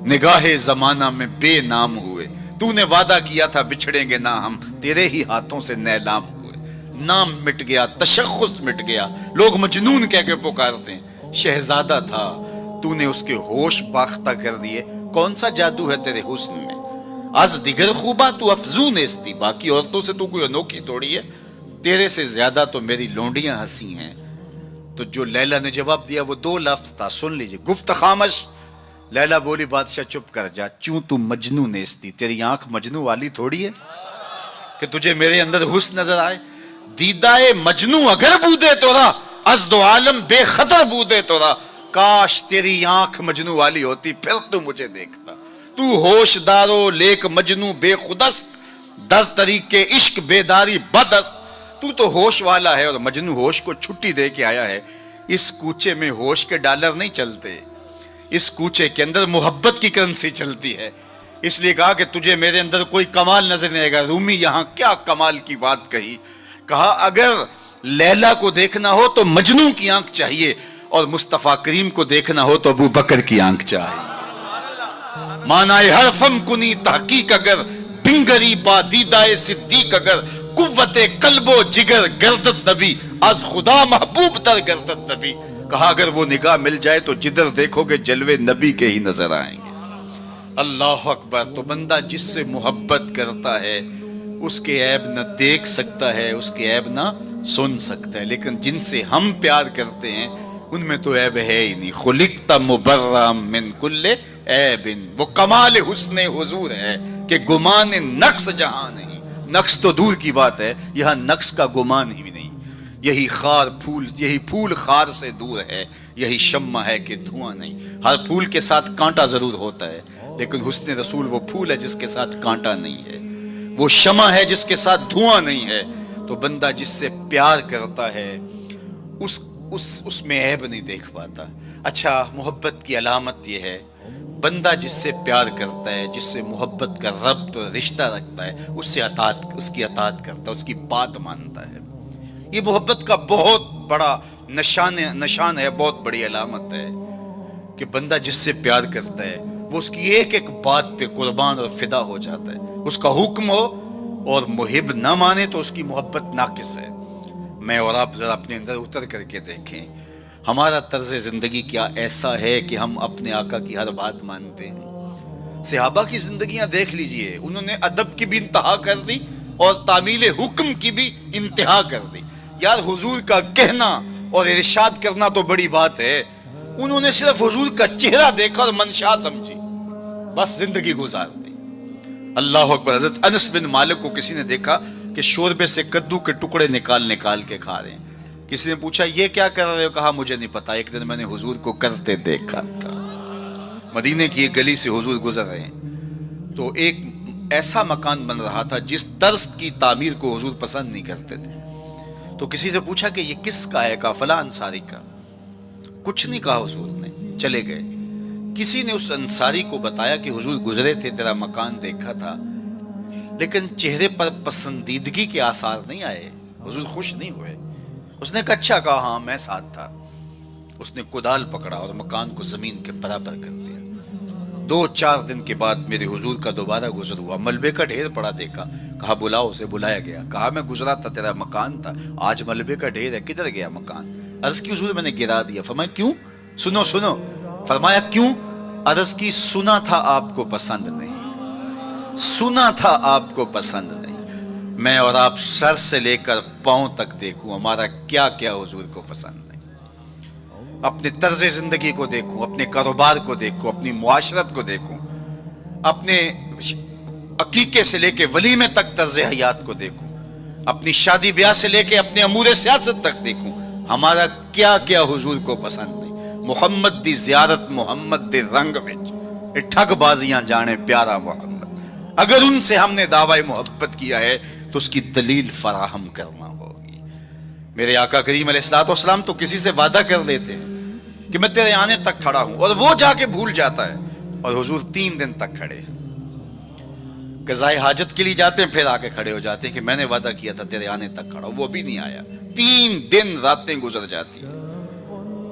نگاہ زمانہ میں بے نام ہوئے، تو نے وعدہ کیا تھا بچھڑیں گے نہ ہم، تیرے ہی ہاتھوں سے نیلام ہوئے، نام مٹ گیا، تشخص مٹ گیا، لوگ مجنون کہہ کے پکارتے ہیں۔ شہزادہ تھا، تو نے اس کے ہوش باختہ کر دیے۔ کون سا جادو ہے تیرے حسن میں؟ از دیگر خوباں تو افزون استی، باقی عورتوں سے تو کوئی انوکھی توڑی ہے، تیرے سے زیادہ تو میری لونڈیاں ہنسی ہیں۔ تو جو لیلا نے جواب دیا وہ دو لفظ تھا، سن لیجئے، گفت خامش۔ لیلا بولی بادشاہ چپ کر جا، چوں تو مجنو نیستی، تیری آنکھ مجنو والی تھوڑی ہے کہ تجھے میرے اندر حسن نظر آئے؟ دیدائے مجنو اگر بودے تورا، از دو عالم بے خطر بودے تورا، کاش تیری آنکھ مجنو والی ہوتی پھر تو مجھے دیکھتا۔ تو ہوش دارو لیک مجنو بے خودست، در طریق عشق بیداری بدست۔ تو ہوش والا ہے اور مجنو ہوش کو چھٹی دے کے آیا ہے۔ اس کوچے میں ہوش کے ڈالر نہیں چلتے، اس کوچے کے اندر محبت کی کرنسی چلتی ہے۔ اس لیے کہا کہ تجھے میرے اندر کوئی کمال نظر نہیں آئے گا۔ رومی یہاں کیا کمال کی بات کہی، کہا اگر لیلا کو دیکھنا ہو تو مجنو کی آنکھ چاہیے، اور مصطفیٰ کریم کو دیکھنا ہو تو ابو بکر کی آنکھ چاہیے۔ معنی حرفم کنی تحقیق اگر، بنگری با دیدائے صدیق اگر، قوت قلب و جگر گردت نبی، از خدا محبوب تر گردت نبی۔ کہا اگر وہ نگاہ مل جائے تو جدھر دیکھو گے جلوے نبی کے ہی نظر آئیں گے۔ اللہ اکبر۔ تو بندہ جس سے محبت کرتا ہے اس کے عیب نہ دیکھ سکتا ہے، اس کے عیب نہ سن سکتا ہے، لیکن جن سے ہم پیار کرتے ہیں ان میں تو عیب ہے ہی نہیں۔ خلقت مبرأ من کل عیب، وہ کمال حسن حضور ہے کہ گمان نقص جہاں نہیں۔ نقص تو دور کی بات ہے، یہاں نقص کا گمان ہی نہیں۔ یہی پھول خار سے دور ہے، یہی شمع ہے کہ دھواں نہیں۔ ہر پھول کے ساتھ کانٹا ضرور ہوتا ہے، لیکن حسن رسول وہ پھول ہے جس کے ساتھ کانٹا نہیں ہے، وہ شمع ہے جس کے ساتھ دھواں نہیں ہے، تو بندہ جس سے پیار کرتا ہے اس میں عیب نہیں دیکھ پاتا۔ اچھا، محبت کی علامت یہ ہے، بندہ جس سے پیار کرتا ہے، جس سے محبت کا ربط اور رشتہ رکھتا ہے، اس کی اطاعت کرتا ہے، اس کی بات مانتا ہے۔ یہ محبت کا بہت بڑا نشان ہے، بہت بڑی علامت ہے کہ بندہ جس سے پیار کرتا ہے وہ اس کی ایک ایک بات پہ قربان اور فدا ہو جاتا ہے۔ اس کا حکم ہو اور محب نہ مانے تو اس کی محبت ناقص ہے۔ میں اور آپ ذرا اپنے اندر اتر کر کے دیکھیں، ہمارا طرز زندگی کیا ایسا ہے کہ ہم اپنے آقا کی ہر بات مانتے ہیں؟ صحابہ کی زندگیاں دیکھ لیجئے، انہوں نے ادب کی بھی انتہا کر دی اور تعمیل حکم کی بھی انتہا کر دی۔ یار حضور کا کہنا اور ارشاد کرنا تو بڑی بات ہے، انہوں نے صرف حضور کا چہرہ دیکھا اور منشا سمجھی، بس زندگی گزار دی۔ اللہ اکبر۔ حضرت انس بن مالک کو کسی نے دیکھا کہ شوربے سے کدو کے ٹکڑے نکال کے کھا رہے ہیں۔ کسی نے پوچھا یہ کیا کر رہے ہو؟ کہا مجھے نہیں پتا، ایک دن میں نے حضور کو کرتے دیکھا تھا۔ مدینے کی ایک گلی سے حضور گزر رہے ہیں تو ایک ایسا مکان بن رہا تھا جس طرز کی تعمیر کو حضور پسند نہیں کرتے تھے۔ تو کسی سے پوچھا کہ یہ کس کا ہے؟ کہا فلاں انصاری کا۔ کچھ نہیں کہا حضور نے، چلے گئے۔ کسی نے اس انصاری کو بتایا کہ حضور گزرے تھے، تیرا مکان دیکھا تھا، لیکن چہرے پر پسندیدگی کے آثار نہیں آئے، حضور خوش نہیں ہوئے۔ اس نے کہا اچھا، کہا ہاں میں ساتھ تھا۔ اس نے کدال پکڑا اور مکان کو زمین کے برابر کر دیا۔ 2-4 دن کے بعد میرے حضور کا دوبارہ گزر ہوا، ملبے کا ڈھیر پڑا دیکھا، کہا بلاؤ اسے۔ بلایا گیا، کہا میں گزرا تھا، تیرا مکان تھا، آج ملبے کا ڈھیر ہے، کدھر گیا مکان؟ عرض کی حضور میں نے گرا دیا۔ فرمایا کیوں؟ سنو فرمایا کیوں؟ عرض کی سنا تھا آپ کو پسند نہیں، سنا تھا آپ کو پسند نہیں۔ میں اور آپ سر سے لے کر پاؤں تک دیکھوں ہمارا کیا کیا حضور کو پسند نہیں۔ اپنے طرز زندگی کو دیکھوں، اپنے کاروبار کو دیکھوں، اپنی معاشرت کو دیکھوں، اپنے عقیقے سے لے کے ولیمے تک طرز حیات کو دیکھوں، اپنی شادی بیاہ سے لے کے اپنے امور سیاست تک دیکھوں، ہمارا کیا کیا حضور کو پسند نہیں۔ محمد دی زیارت محمد دے رنگ وچ ٹھگ بازیاں جانے پیارا محمد۔ اگر ان سے ہم نے دعوی محبت کیا ہے تو اس کی دلیل فراہم کرنا ہوگی۔ میرے آقا کریم علیہ الصلوۃ والسلام تو کسی سے وعدہ کر دیتے ہیں کہ میں تیرے آنے تک کھڑا ہوں، اور وہ جا کے بھول جاتا ہے، اور حضور 3 دن تک کھڑے ہیں۔ قضائے حاجت کے لیے جاتے ہیں، پھر آ کے کھڑے ہو جاتے ہیں کہ میں نے وعدہ کیا تھا تیرے آنے تک کھڑا ہوں، وہ بھی نہیں آیا۔ 3 دن راتیں گزر جاتی ہیں۔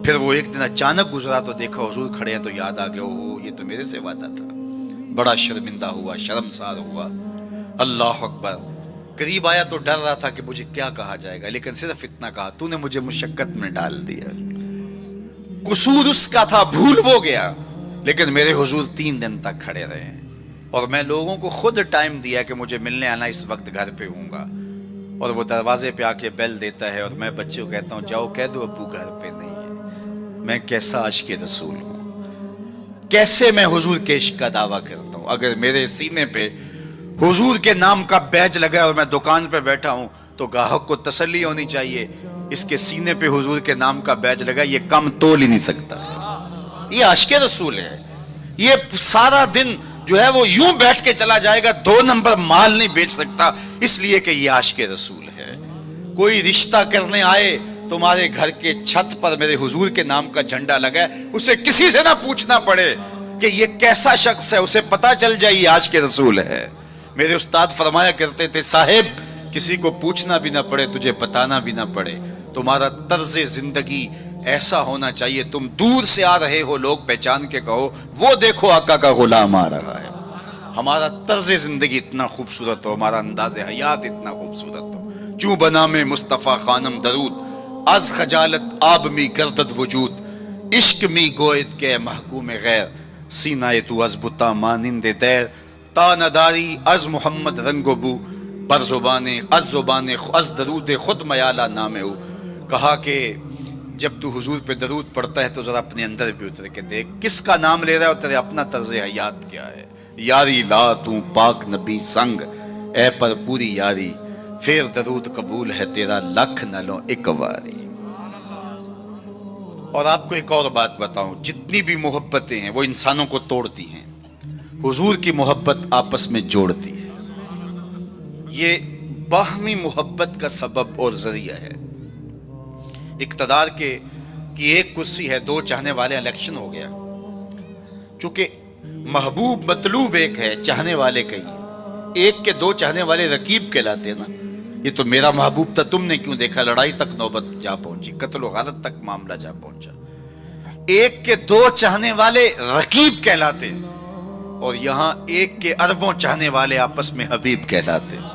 پھر وہ ایک دن اچانک گزرا تو دیکھا حضور کھڑے ہیں، تو یاد آ گیا اوہ یہ تو میرے سے وعدہ تھا۔ بڑا شرمندہ ہوا، شرمسار ہوا۔ اللہ اکبر۔ قریب آیا تو ڈر رہا تھا کہ مجھے کیا کہا جائے گا، لیکن صرف اتنا کہا تو نے مجھے مشقت میں ڈال دیا۔ قصور اس کا تھا، بھول وہ گیا، لیکن میرے حضور 3 دن تک کھڑے رہے ہیں۔ اور میں لوگوں کو خود ٹائم دیا کہ مجھے ملنے آنا، اس وقت گھر پہ ہوں گا، اور وہ دروازے پہ آ کے بیل دیتا ہے، اور میں بچے کو کہتا ہوں جاؤ کہہ دو ابو گھر پہ نہیں ہے۔ میں کیسا عاشق رسول ہوں، کیسے میں حضور کے عشق کا دعویٰ کرتا ہوں۔ اگر میرے سینے پہ حضور کے نام کا بیج لگا ہے اور میں دکان پہ بیٹھا ہوں تو گاہک کو تسلی ہونی چاہیے، اس کے سینے پہ حضور کے نام کا بیج لگا، یہ کم تول ہی نہیں سکتا۔ یہ عاشق رسول ہے۔ یہ سارا دن جو ہے وہ یوں بیٹھ کے چلا جائے گا، 2 نمبر مال نہیں بیچ سکتا، اس لیے کہ یہ عاشق رسول ہے۔ کوئی رشتہ کرنے آئے تمہارے گھر کے چھت پر میرے حضور کے نام کا جھنڈا لگا ہے، اسے کسی سے نہ پوچھنا پڑے کہ یہ کیسا شخص ہے، اسے پتا چل جائے یہ عاشق رسول ہے۔ میرے استاد فرمایا کرتے تھے صاحب کسی کو پوچھنا بھی نہ پڑے، تجھے بتانا بھی نہ پڑے، تمہارا طرز زندگی ایسا ہونا چاہیے، تم دور سے آ رہے ہو لوگ پہچان کے کہو وہ دیکھو آقا کا غلام آ رہا ہے۔ ہمارا طرز زندگی اتنا خوبصورت ہو، ہمارا انداز حیات اتنا خوبصورت ہو۔ چوں بنا میں مصطفیٰ خانم درود، از خجالت آب می گردد وجود، عشق می گوید کے محکوم غیر، سینہ تو از بتا مانند دیر، تا نداری از محمد رنگ و بو، بر زبان از درود خود میالہ نام ہو۔ کہا کہ جب تو حضور پہ درود پڑھتا ہے تو ذرا اپنے اندر بھی اتر کے دیکھ کس کا نام لے رہا ہے اور تیرے اپنا طرز حیات کیا ہے۔ یاری لا تو پاک نبی سنگ، اے پر پوری یاری، پھر درود قبول ہے تیرا لکھ نہ لو ایک واری۔ اور آپ کو ایک اور بات بتاؤں، جتنی بھی محبتیں ہیں وہ انسانوں کو توڑتی ہیں، حضور کی محبت آپس میں جوڑتی ہے۔ یہ باہمی محبت کا سبب اور ذریعہ ہے۔ اقتدار کی ایک کرسی ہے، دو چاہنے والے، الیکشن ہو گیا، چونکہ محبوب مطلوب ایک ہے، چاہنے والے کئی، ایک کے دو چاہنے والے رقیب کہلاتے ہیں نا۔ یہ تو میرا محبوب تھا، تم نے کیوں دیکھا، لڑائی تک نوبت جا پہنچی، قتل و غارت تک معاملہ جا پہنچا۔ ایک کے دو چاہنے والے رقیب کہلاتے ہیں، اور یہاں ایک کے اربوں چاہنے والے آپس میں حبیب کہلاتے ہیں۔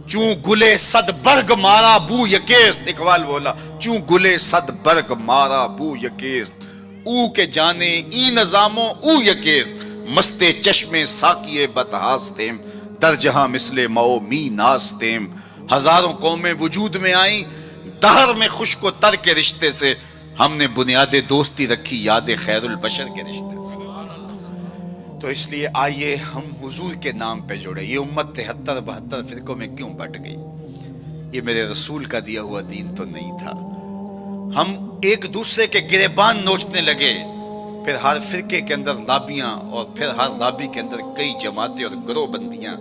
چوں گلے صد برگ مارا بو یکیست، اقبال بولا، چوں گلے صد برگ مارا بو یکیست، او کے جانے ای نظاموں او یکیست، مستے چشمے ساکیے بتہاستیم، در جہاں مثل مو می ناستیم، ہزاروں قومیں وجود میں آئیں، دہر میں خشک و تر کے رشتے سے، ہم نے بنیاد دوستی رکھی یاد خیر البشر کے رشتے سے۔ تو اس لیے آئیے ہم حضور کے نام پہ جڑے۔ یہ امت 73-72 فرقوں میں کیوں بٹ گئی؟ یہ میرے رسول کا دیا ہوا دین تو نہیں تھا۔ ہم ایک دوسرے کے گریبان نوچنے لگے، پھر ہر فرقے کے اندر لابیاں، اور پھر ہر لابی کے اندر کئی جماعتیں اور گروہ بندیاں۔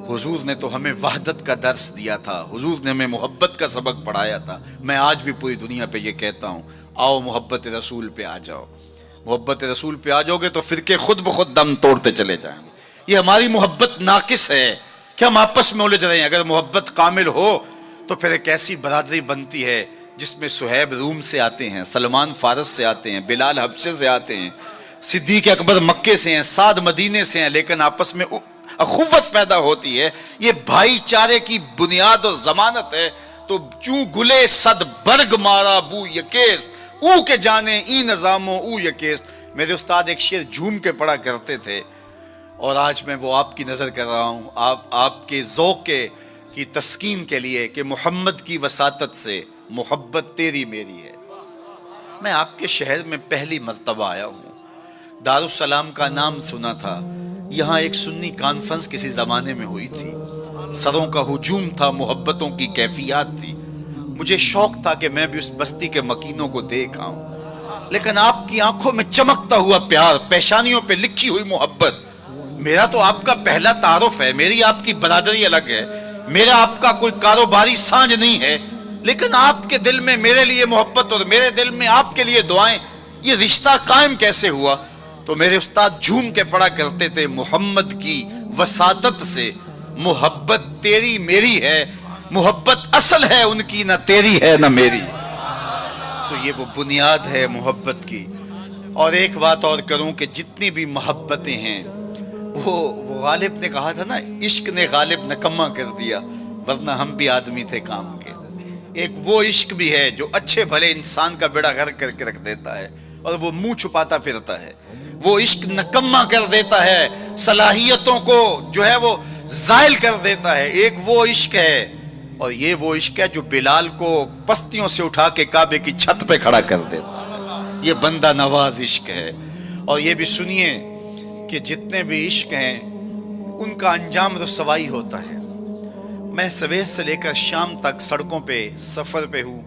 حضور نے تو ہمیں وحدت کا درس دیا تھا، حضور نے ہمیں محبت کا سبق پڑھایا تھا۔ میں آج بھی پوری دنیا پہ یہ کہتا ہوں، آؤ محبت رسول پہ آ جاؤ۔ محبت رسول پہ آ جاؤ گے تو فرقے خود بخود دم توڑتے چلے جائیں گے۔ یہ ہماری محبت ناقص ہے کہ ہم آپس میں الجھ رہے ہیں۔ اگر محبت کامل ہو تو پھر ایک ایسی برادری بنتی ہے جس میں صہیب روم سے آتے ہیں، سلمان فارس سے آتے ہیں، بلال حبشے سے آتے ہیں، صدیق اکبر مکے سے ہیں، سعد مدینے سے ہیں، لیکن آپس میں اخوت پیدا ہوتی ہے۔ یہ بھائی چارے کی بنیاد اور ضمانت ہے۔ تو چوں گلے صد برگ مارا بو یکیست، او کے جانے ای نظاموں او یکیست۔ میرے استاد ایک شعر جھوم کے پڑھا کرتے تھے، اور آج میں وہ آپ کی نظر کر رہا ہوں، آپ کے ذوق کی تسکین کے لیے، کہ محمد کی وساطت سے محبت تیری میری ہے۔ میں آپ کے شہر میں پہلی مرتبہ آیا ہوں، دارالسلام کا نام سنا تھا۔ یہاں ایک سنی کانفرنس کسی زمانے میں ہوئی تھی، سروں کا ہجوم تھا، محبتوں کی کیفیات تھی۔ مجھے شوق تھا کہ میں بھی اس بستی کے مکینوں کو دیکھ آؤں، لیکن آپ کی آنکھوں میں چمکتا ہوا پیار، پیشانیوں پہ لکھی ہوئی محبت۔ میرا تو آپ کا پہلا تعارف ہے، میری آپ کی برادری الگ ہے، میرا آپ کا کوئی کاروباری سانج نہیں ہے، لیکن آپ کے دل میں میرے لیے محبت اور میرے دل میں آپ کے لیے دعائیں، یہ رشتہ قائم کیسے ہوا؟ تو میرے استاد جھوم کے پڑھا کرتے تھے، محمد کی وساطت سے محبت تیری میری ہے، محبت اصل ہے ان کی، نہ تیری ہے نہ میری۔ تو یہ وہ بنیاد ہے محبت کی۔ اور ایک بات اور کروں کہ جتنی بھی محبتیں ہیں، وہ غالب نے کہا تھا نا، عشق نے غالب نکما کر دیا، ورنہ ہم بھی آدمی تھے کام کے۔ ایک وہ عشق بھی ہے جو اچھے بھلے انسان کا بیڑا غرق کر کے رکھ دیتا ہے، اور وہ منہ چھپاتا پھرتا ہے۔ وہ عشق نکما کر دیتا ہے، صلاحیتوں کو جو ہے وہ زائل کر دیتا ہے۔ ایک وہ عشق ہے، اور یہ وہ عشق ہے جو بلال کو پستیوں سے اٹھا کے کعبے کی چھت پہ کھڑا کر دیتا ہے۔ یہ بندہ نواز عشق ہے۔ اور یہ بھی سنیے کہ جتنے بھی عشق ہیں ان کا انجام رسوائی ہوتا ہے۔ میں سویر سے لے کر شام تک سڑکوں پہ سفر پہ ہوں۔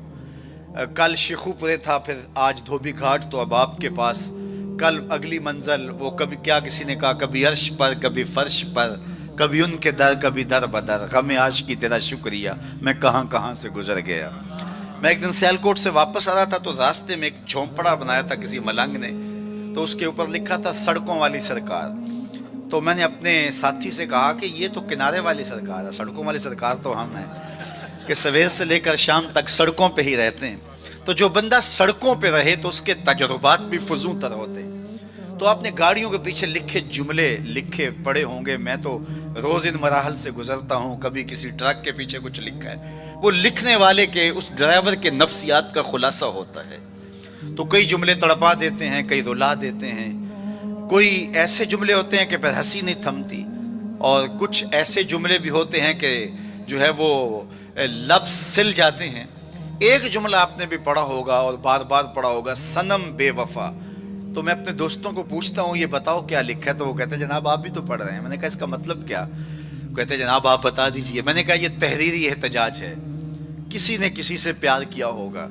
کل شیخو پورے تھا، پھر آج دھوبی گھاٹ، تو اب آپ کے پاس کل اگلی منزل، وہ کبھی کیا کسی نے کہا، کبھی عرش پر کبھی فرش پر، کبھی ان کے در کبھی در بدر، غم عاشقی تیرا شکریہ میں کہاں کہاں سے گزر گیا۔ میں ایک دن سیالکوٹ سے واپس آ رہا تھا، تو راستے میں ایک جھونپڑا بنایا تھا کسی ملنگ نے، تو اس کے اوپر لکھا تھا سڑکوں والی سرکار۔ تو میں نے اپنے ساتھی سے کہا کہ یہ تو کنارے والی سرکار ہے، سڑکوں والی سرکار تو ہم ہیں، کہ سویر سے لے کر شام تک سڑکوں پہ ہی رہتے ہیں۔ تو جو بندہ سڑکوں پہ رہے تو اس کے تجربات بھی فزوں تر ہوتے ہیں۔ تو آپ نے گاڑیوں کے پیچھے لکھے جملے لکھے پڑے ہوں گے، میں تو روز ان مراحل سے گزرتا ہوں، کبھی کسی ٹرک کے پیچھے کچھ لکھا ہے، وہ لکھنے والے کے، اس ڈرائیور کے نفسیات کا خلاصہ ہوتا ہے۔ تو کئی جملے تڑپا دیتے ہیں، کئی رلا دیتے ہیں، کوئی ایسے جملے ہوتے ہیں کہ پھر ہنسی نہیں تھمتی، اور کچھ ایسے جملے بھی ہوتے ہیں کہ جو ہے وہ لفظ سل جاتے ہیں۔ ایک جملہ آپ نے بھی پڑھا ہوگا اور بار بار پڑھا ہوگا، صنم بے وفا۔ تو میں اپنے دوستوں کو پوچھتا ہوں یہ بتاؤ کیا لکھا ہے، تو وہ کہتے ہیں جناب آپ بھی تو پڑھ رہے ہیں۔ میں نے کہا اس کا مطلب کیا؟ کہتے ہیں جناب آپ بتا دیجئے۔ میں نے کہا یہ تحریری احتجاج ہے، کسی نے کسی سے پیار کیا ہوگا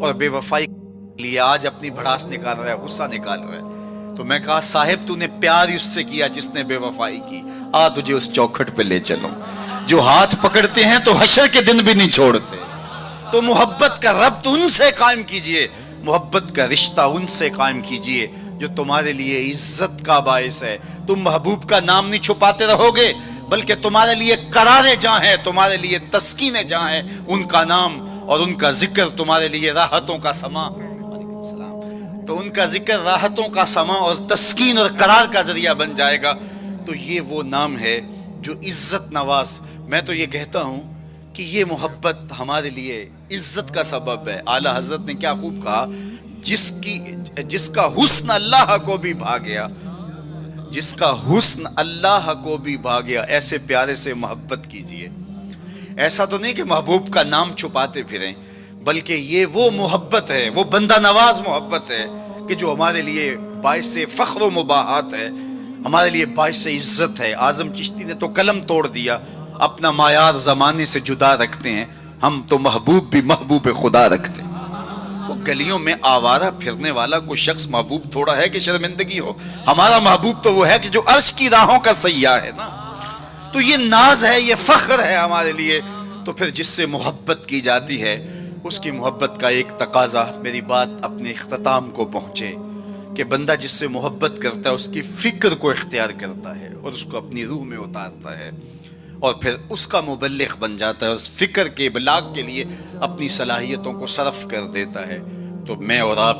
اور بے وفائی کے لیے آج اپنی بھڑاس نکال رہا ہے، غصہ نکال رہا ہے۔ تو میں کہا صاحب تو نے پیار اس سے کیا جس نے بے وفائی کی، آ تجھے اس چوکھٹ پہ لے چلوں۔ جو ہاتھ پکڑتے ہیں تو حشر کے دن بھی نہیں چھوڑتے. تو محبت کا ربط ان سے قائم کیجئے, محبت کا رشتہ ان سے قائم کیجئے جو تمہارے لیے عزت کا باعث ہے. تم محبوب کا نام نہیں چھپاتے رہو گے, بلکہ تمہارے لیے قرار جاں ہے, تمہارے لیے تسکین جاں ہے ان کا نام, اور ان کا ذکر تمہارے لیے راحتوں کا سما. تو ان کا ذکر راحتوں کا سما اور تسکین اور قرار کا ذریعہ بن جائے گا. تو یہ وہ نام ہے جو عزت نواز. میں تو یہ کہتا ہوں کہ یہ محبت ہمارے لیے عزت کا سبب ہے. اعلیٰ حضرت نے کیا خوب کہا, جس کا حسن اللہ کو بھی بھا گیا, جس کا حسن اللہ کو بھی بھا گیا, ایسے پیارے سے محبت کیجئے. ایسا تو نہیں کہ محبوب کا نام چھپاتے پھریں, بلکہ یہ وہ محبت ہے, وہ بندہ نواز محبت ہے کہ جو ہمارے لیے باعث فخر و مباحات ہے, ہمارے لیے باعث عزت ہے. اعظم چشتی نے تو قلم توڑ دیا, اپنا معیار زمانے سے جدا رکھتے ہیں, ہم تو محبوب بھی محبوب خدا رکھتے ہیں. وہ گلیوں میں آوارہ پھرنے والا کوئی شخص محبوب تھوڑا ہے کہ شرمندگی ہو. ہمارا محبوب تو وہ ہے کہ جو عرش کی راہوں کا سیاح ہے نا. تو یہ ناز ہے, یہ فخر ہے ہمارے لیے. تو پھر جس سے محبت کی جاتی ہے اس کی محبت کا ایک تقاضا, میری بات اپنے اختتام کو پہنچے, کہ بندہ جس سے محبت کرتا ہے اس کی فکر کو اختیار کرتا ہے اور اس کو اپنی روح میں اتارتا ہے, اور پھر اس کا مبلغ بن جاتا ہے, اس فکر کے ابلاغ کے لیے اپنی صلاحیتوں کو صرف کر دیتا ہے. تو میں اور آپ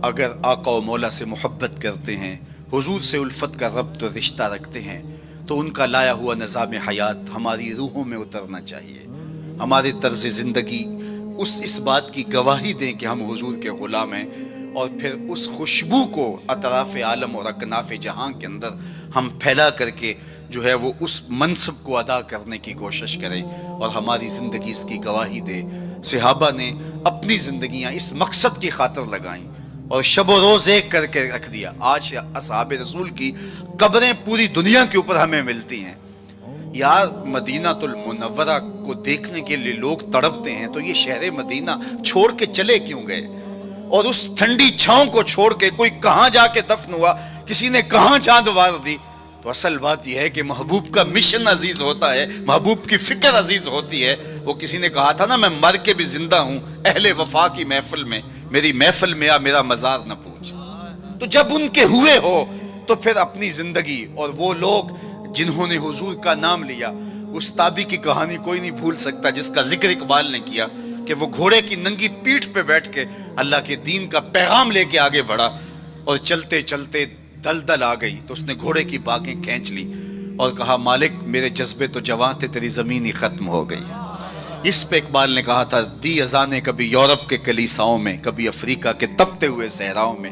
اگر آقا و مولا سے محبت کرتے ہیں, حضور سے الفت کا ربط و رشتہ رکھتے ہیں, تو ان کا لایا ہوا نظام حیات ہماری روحوں میں اترنا چاہیے. ہمارے طرز زندگی اس بات کی گواہی دیں کہ ہم حضور کے غلام ہیں, اور پھر اس خوشبو کو اطراف عالم اور اکناف جہاں کے اندر ہم پھیلا کر کے جو ہے وہ اس منصب کو ادا کرنے کی کوشش کریں, اور ہماری زندگی اس کی گواہی دے. صحابہ نے اپنی زندگیاں اس مقصد کی خاطر لگائیں اور شب و روز ایک کر کے رکھ دیا. آج اصحاب رسول کی قبریں پوری دنیا کے اوپر ہمیں ملتی ہیں. یار مدینہ المنورہ کو دیکھنے کے لیے لوگ تڑپتے ہیں, تو یہ شہر مدینہ چھوڑ کے چلے کیوں گئے؟ اور اس ٹھنڈی چھاؤں کو چھوڑ کے کوئی کہاں جا کے دفن ہوا, کسی نے کہاں چاند وار دی. تو اصل بات یہ ہے کہ محبوب کا مشن عزیز ہوتا ہے, محبوب کی فکر عزیز ہوتی ہے. وہ کسی نے کہا تھا نا, میں مر کے بھی زندہ ہوں اہل وفا کی محفل میں, میری محفل میں میرا مزار نہ پوچھ. تو جب ان کے ہوئے ہو تو پھر اپنی زندگی, اور وہ لوگ جنہوں نے حضور کا نام لیا, اس تابی کی کہانی کوئی نہیں بھول سکتا جس کا ذکر اقبال نے کیا, کہ وہ گھوڑے کی ننگی پیٹھ پہ بیٹھ کے اللہ کے دین کا پیغام لے کے آگے بڑھا, اور چلتے چلتے دلدل آ گئی تو اس نے گھوڑے کی باگیں کھینچ لی اور کہا, مالک میرے جذبے تو جوان تھے, تیری زمین ہی ختم ہو گئی. اس پہ اقبال نے کہا تھا, دی اذانیں کبھی یورپ کے کلیساؤں میں, کبھی افریقہ کے تپتے ہوئے صحراؤں میں,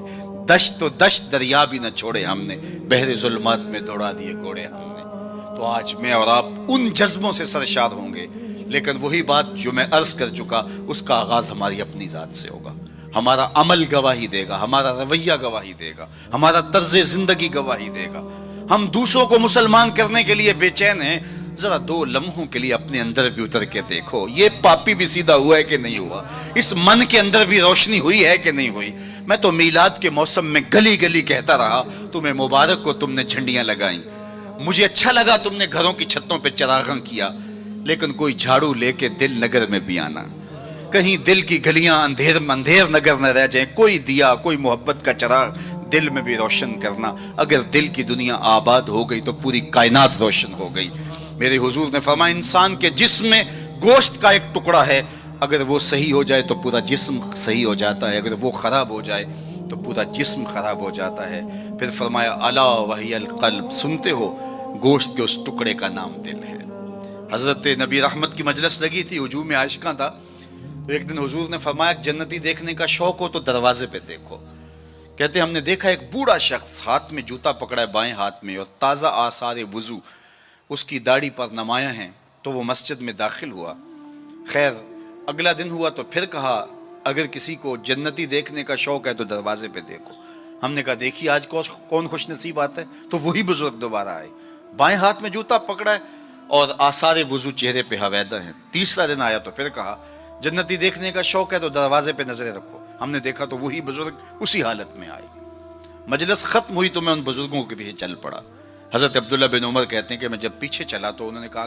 دشت و دشت دریا بھی نہ چھوڑے ہم نے, بحر ظلمات میں دوڑا دیے گھوڑے ہم نے. تو آج میں اور آپ ان جذبوں سے سرشار ہوں گے, لیکن وہی بات جو میں عرض کر چکا, اس کا آغاز ہماری اپنی ذات سے ہوگا. ہمارا عمل گواہی دے گا, ہمارا رویہ گواہی دے گا, ہمارا طرز زندگی گواہی دے گا. ہم دوسروں کو مسلمان کرنے کے لیے بے چین ہیں, ذرا 2 لمحوں کے لیے اپنے اندر بھی اتر کے دیکھو, یہ پاپی بھی سیدھا ہوا ہے کہ نہیں ہوا, اس من کے اندر بھی روشنی ہوئی ہے کہ نہیں ہوئی. میں تو میلاد کے موسم میں گلی گلی کہتا رہا, تمہیں مبارک کو تم نے جھنڈیاں لگائیں, مجھے اچھا لگا تم نے گھروں کی چھتوں پہ چراغاں کیا, لیکن کوئی جھاڑو لے کے دل نگر میں بھی آنا, کہیں دل کی گلیاں اندھیر نگر نہ رہ جائیں. کوئی دیا, کوئی محبت کا چراغ دل میں بھی روشن کرنا. اگر دل کی دنیا آباد ہو گئی تو پوری کائنات روشن ہو گئی. میرے حضور نے فرمایا, انسان کے جسم میں گوشت کا ایک ٹکڑا ہے, اگر وہ صحیح ہو جائے تو پورا جسم صحیح ہو جاتا ہے, اگر وہ خراب ہو جائے تو پورا جسم خراب ہو جاتا ہے. پھر فرمایا, الا وہی القلب, سنتے ہو گوشت کے اس ٹکڑے کا نام دل ہے. حضرت نبی رحمت کی مجلس لگی تھی, ہجوم عاشقاں تھا. تو ایک دن حضور نے فرمایا, جنتی دیکھنے کا شوق ہو تو دروازے پہ دیکھو. کہتے ہم نے دیکھا ایک بوڑھا شخص ہاتھ میں جوتا پکڑا ہے بائیں ہاتھ میں, اور تازہ آثار وضو اس کی داڑھی پر نمایاں ہیں. تو وہ مسجد میں داخل ہوا. خیر اگلا دن ہوا تو پھر کہا, اگر کسی کو جنتی دیکھنے کا شوق ہے تو دروازے پہ دیکھو. ہم نے کہا دیکھیے آج کون خوش نصیب آتا ہے. تو وہی بزرگ دوبارہ آئے, بائیں ہاتھ میں جوتا پکڑا ہے اور آثار وضو چہرے پہ حویدہ ہیں. تیسرا دن آیا تو پھر کہا, جنتی دیکھنے کا شوق ہے تو دروازے پہ نظریں رکھو. ہم نے دیکھا تو وہی بزرگ اسی حالت میں آئے. مجلس ختم ہوئی تو میں ان بزرگوں کے پیچھے چل پڑا. حضرت عبداللہ بن عمر کہتے ہیں کہ میں جب پیچھے چلا تو انہوں نے کہا,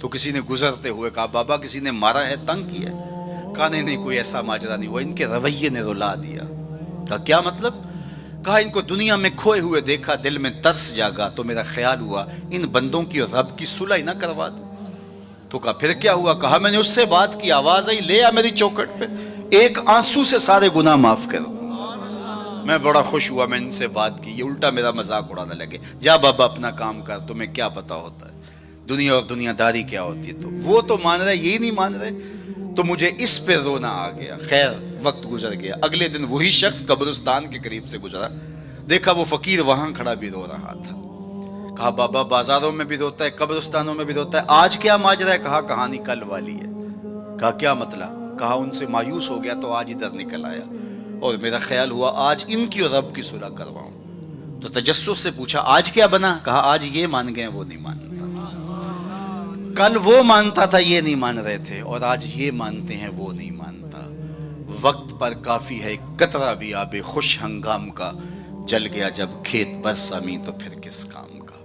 تو کسی نے گزرتے ہوئے کہا بابا کسی نے مارا ہے، تنگ کیا ہے؟ کہا نہیں کوئی ایسا ماجرا نہیں ہوا، ان کے رویے نے رلا دیا۔ کہا کیا مطلب؟ کہا ان کو دنیا میں کھوئے ہوئے دیکھا، دل میں ترس جاگا، تو میرا خیال ہوا ان بندوں کی اور رب کی صلح نہ کروا دوں۔ تو کہا پھر کیا ہوا؟ کہا میں نے اس سے بات کی، آواز آئی لے آ میری چوکھٹ پہ، ایک آنسو سے سارے گناہ معاف کر دوں۔ میں بڑا خوش ہوا، میں ان سے بات کی، یہ الٹا میرا مذاق اڑانے لگے، جا بابا اپنا کام کر، تمہیں کیا پتا ہوتا ہے دنیا اور دنیا داری کیا ہوتی ہے۔ تو وہ تو مان رہے، یہی نہیں مان رہے، تو مجھے اس پہ رونا آ گیا۔ خیر وقت گزر گیا، اگلے دن وہی شخص قبرستان کے قریب سے گزرا، دیکھا وہ فقیر وہاں کھڑا بھی رو رہا تھا۔ کہا بابا بازاروں میں بھی روتا ہے، قبرستانوں میں بھی روتا ہے، آج کیا ماجرا ہے؟ کہا کہانی کل والی ہے۔ کہا کیا مطلب؟ کہا ان سے مایوس ہو گیا تو آج ادھر نکل آیا، اور میرا خیال ہوا آج ان کی اور رب کی صلح کرواؤں۔ تو تجسس سے پوچھا آج کیا بنا؟ کہا آج یہ مان گئے وہ نہیں مانتا، کل وہ مانتا تھا یہ نہیں مان رہے تھے، اور آج یہ مانتے ہیں وہ نہیں مانتا۔ وقت پر کافی ہے ایک قطرہ بھی آب خوش ہنگام کا، جل گیا جب کھیت برس امی تو پھر کس کام کا۔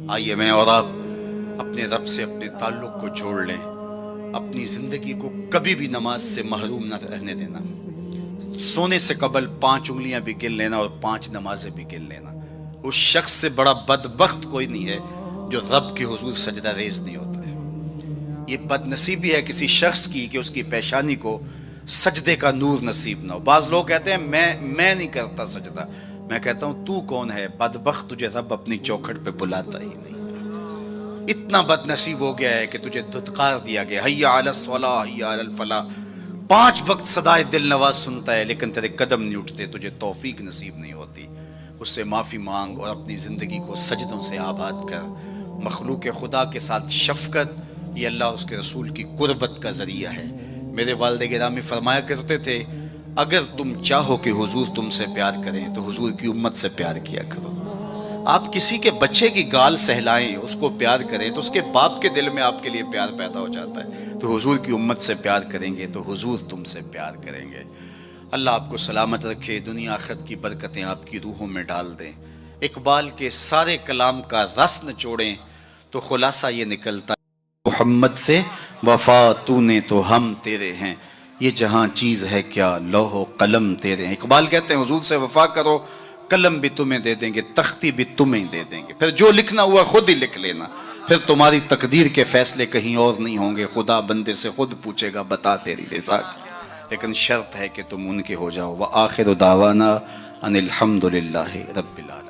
آئیے میں اور آپ اپنے رب سے اپنے تعلق کو جوڑ لیں، اپنی زندگی کو کبھی بھی نماز سے محروم نہ رہنے دینا، سونے سے قبل 5 انگلیاں بھی گن لینا اور 5 نمازیں بھی گن لینا۔ اس شخص سے بڑا بدبخت کوئی نہیں ہے جو رب کے حضور سجدہ ریز نہیں ہوتا ہے۔ یہ بد نصیبی ہے کسی شخص کی کہ اس کی پیشانی کو سجدے کا نور نصیب نہ ہو۔ بعض لوگ کہتے ہیں میں نہیں کرتا سجدہ، میں کہتا ہوں تو کون ہے بدبخت، تجھے رب اپنی چوکھٹ پہ بلاتا ہی نہیں۔ اتنا بد نصیب ہو گیا ہے کہ تجھے دھتکار دیا گیا، حیا علی الصلاح حیا علی الفلاح، 5 وقت صدائے دل نواز سنتا ہے لیکن تیرے قدم نہیں اٹھتے، تجھے توفیق نصیب نہیں ہوتی۔ اس سے معافی مانگ اور اپنی زندگی کو سجدوں سے آباد کر۔ مخلوق خدا کے ساتھ شفقت یہ اللہ اور اس کے رسول کی قربت کا ذریعہ ہے۔ میرے والد گرامی فرمایا کرتے تھے اگر تم چاہو کہ حضور تم سے پیار کریں تو حضور کی امت سے پیار کیا کرو۔ آپ کسی کے بچے کی گال سہلائیں، اس کو پیار کریں تو اس کے باپ کے دل میں آپ کے لیے پیار پیدا ہو جاتا ہے۔ تو حضور کی امت سے پیار کریں گے تو حضور تم سے پیار کریں گے۔ اللہ آپ کو سلامت رکھے، دنیا آخرت کی برکتیں آپ کی روحوں میں ڈال دیں۔ اقبال کے سارے کلام کا رس نچوڑیں تو خلاصہ یہ نکلتا ہے محمد سے وفا تو نے تو ہم تیرے ہیں، یہ جہاں چیز ہے کیا لوح و قلم تیرے ہیں۔ اقبال کہتے ہیں حضور سے وفا کرو، قلم بھی تمہیں دے دیں گے، تختی بھی تمہیں دے دیں گے، پھر جو لکھنا ہوا خود ہی لکھ لینا، پھر تمہاری تقدیر کے فیصلے کہیں اور نہیں ہوں گے، خدا بندے سے خود پوچھے گا بتا تیری رضا کی، لیکن شرط ہے کہ تم ان کے ہو جاؤ۔ وآخر دعوانا ان الحمد للہ رب العالمین۔